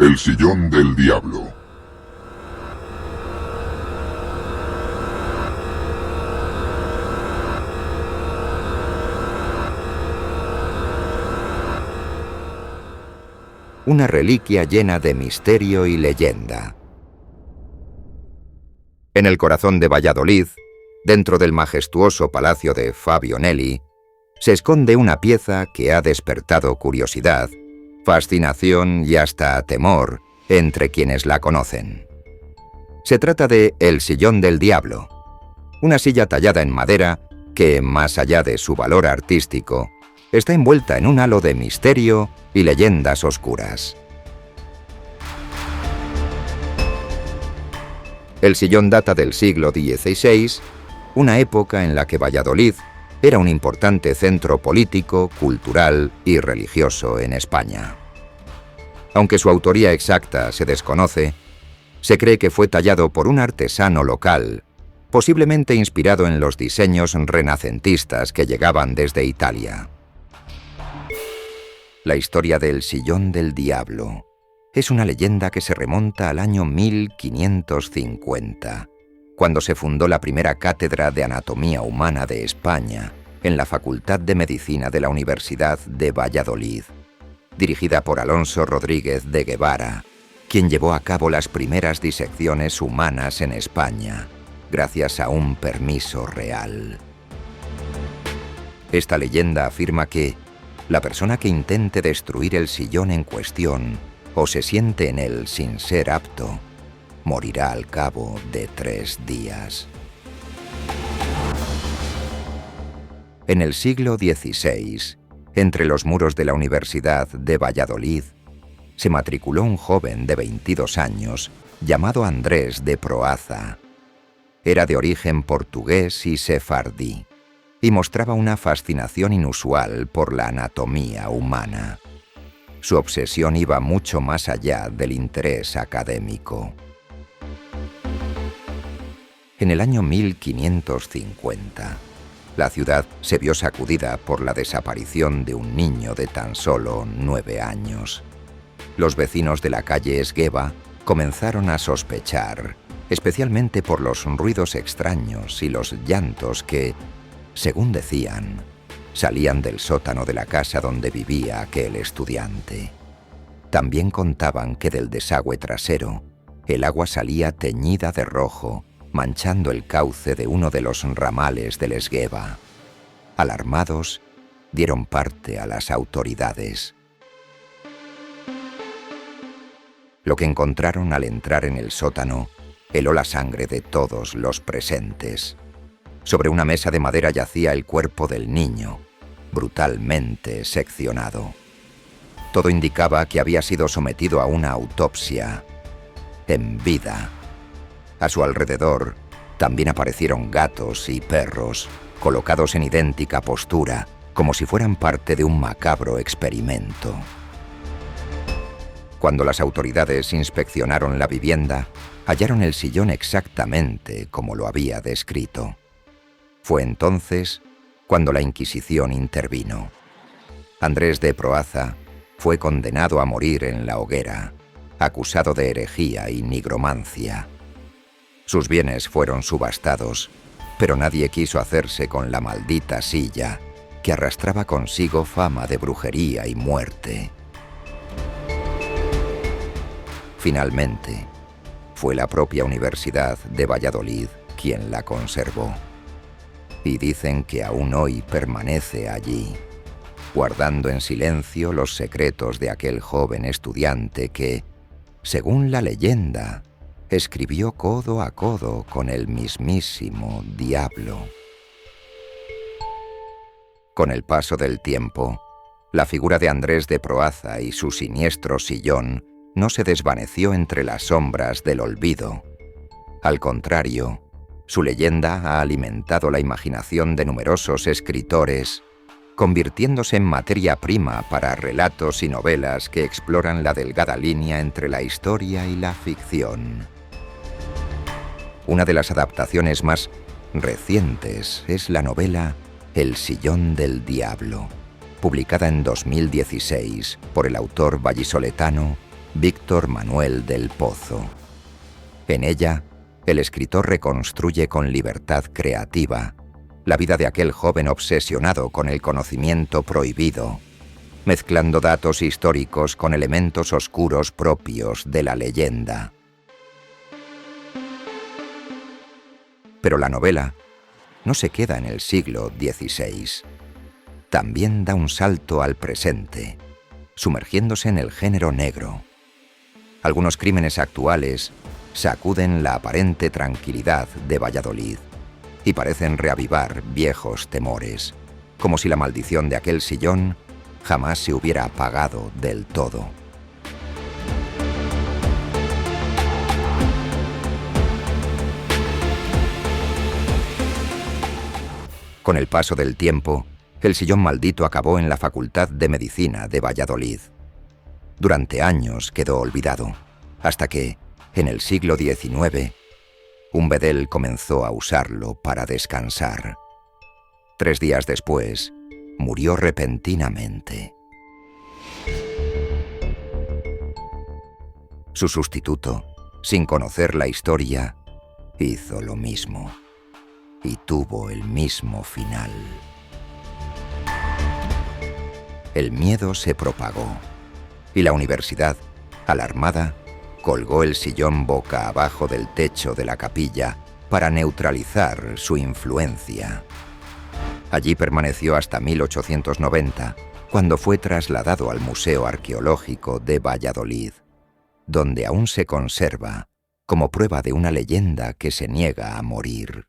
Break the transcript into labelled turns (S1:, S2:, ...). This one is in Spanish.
S1: El sillón del diablo.
S2: Una reliquia llena de misterio y leyenda. En el corazón de Valladolid, dentro del majestuoso palacio de Fabio Nelli, se esconde una pieza que ha despertado curiosidad, fascinación y hasta temor entre quienes la conocen. Se trata de El Sillón del Diablo, una silla tallada en madera que, más allá de su valor artístico, está envuelta en un halo de misterio y leyendas oscuras. El sillón data del siglo XVI, una época en la que Valladolid era un importante centro político, cultural y religioso en España. Aunque su autoría exacta se desconoce, se cree que fue tallado por un artesano local, posiblemente inspirado en los diseños renacentistas que llegaban desde Italia. La historia del Sillón del Diablo es una leyenda que se remonta al año 1550, cuando se fundó la primera cátedra de anatomía humana de España en la Facultad de Medicina de la Universidad de Valladolid, dirigida por Alonso Rodríguez de Guevara, quien llevó a cabo las primeras disecciones humanas en España, gracias a un permiso real. Esta leyenda afirma que la persona que intente destruir el sillón en cuestión o se siente en él sin ser apto, morirá al cabo de 3 días. En el siglo XVI, entre los muros de la Universidad de Valladolid, se matriculó un joven de 22 años llamado Andrés de Proaza. Era de origen portugués y sefardí y mostraba una fascinación inusual por la anatomía humana. Su obsesión iba mucho más allá del interés académico. En el año 1550, la ciudad se vio sacudida por la desaparición de un niño de tan solo 9 años. Los vecinos de la calle Esgueva comenzaron a sospechar, especialmente por los ruidos extraños y los llantos que, según decían, salían del sótano de la casa donde vivía aquel estudiante. También contaban que del desagüe trasero, el agua salía teñida de rojo, manchando el cauce de uno de los ramales del Esgueva. Alarmados, dieron parte a las autoridades. Lo que encontraron al entrar en el sótano heló la sangre de todos los presentes. Sobre una mesa de madera yacía el cuerpo del niño, brutalmente seccionado. Todo indicaba que había sido sometido a una autopsia en vida. A su alrededor también aparecieron gatos y perros, colocados en idéntica postura, como si fueran parte de un macabro experimento. Cuando las autoridades inspeccionaron la vivienda, hallaron el sillón exactamente como lo había descrito. Fue entonces cuando la Inquisición intervino. Andrés de Proaza fue condenado a morir en la hoguera, acusado de herejía y nigromancia. Sus bienes fueron subastados, pero nadie quiso hacerse con la maldita silla que arrastraba consigo fama de brujería y muerte. Finalmente, fue la propia Universidad de Valladolid quien la conservó. Y dicen que aún hoy permanece allí, guardando en silencio los secretos de aquel joven estudiante que, según la leyenda, escribió codo a codo con el mismísimo diablo. Con el paso del tiempo, la figura de Andrés de Proaza y su siniestro sillón no se desvaneció entre las sombras del olvido. Al contrario, su leyenda ha alimentado la imaginación de numerosos escritores convirtiéndose en materia prima para relatos y novelas que exploran la delgada línea entre la historia y la ficción. Una de las adaptaciones más recientes es la novela El sillón del diablo, publicada en 2016 por el autor vallisoletano Víctor Manuel del Pozo. En ella, el escritor reconstruye con libertad creativa la vida de aquel joven obsesionado con el conocimiento prohibido, mezclando datos históricos con elementos oscuros propios de la leyenda. Pero la novela no se queda en el siglo XVI. También da un salto al presente, sumergiéndose en el género negro. Algunos crímenes actuales sacuden la aparente tranquilidad de Valladolid y parecen reavivar viejos temores, como si la maldición de aquel sillón jamás se hubiera apagado del todo. Con el paso del tiempo, el sillón maldito acabó en la Facultad de Medicina de Valladolid. Durante años quedó olvidado, hasta que, en el siglo XIX, un bedel comenzó a usarlo para descansar. 3 días después, murió repentinamente. Su sustituto, sin conocer la historia, hizo lo mismo y tuvo el mismo final. El miedo se propagó y la universidad, alarmada, colgó el sillón boca abajo del techo de la capilla para neutralizar su influencia. Allí permaneció hasta 1890, cuando fue trasladado al Museo Arqueológico de Valladolid, donde aún se conserva como prueba de una leyenda que se niega a morir.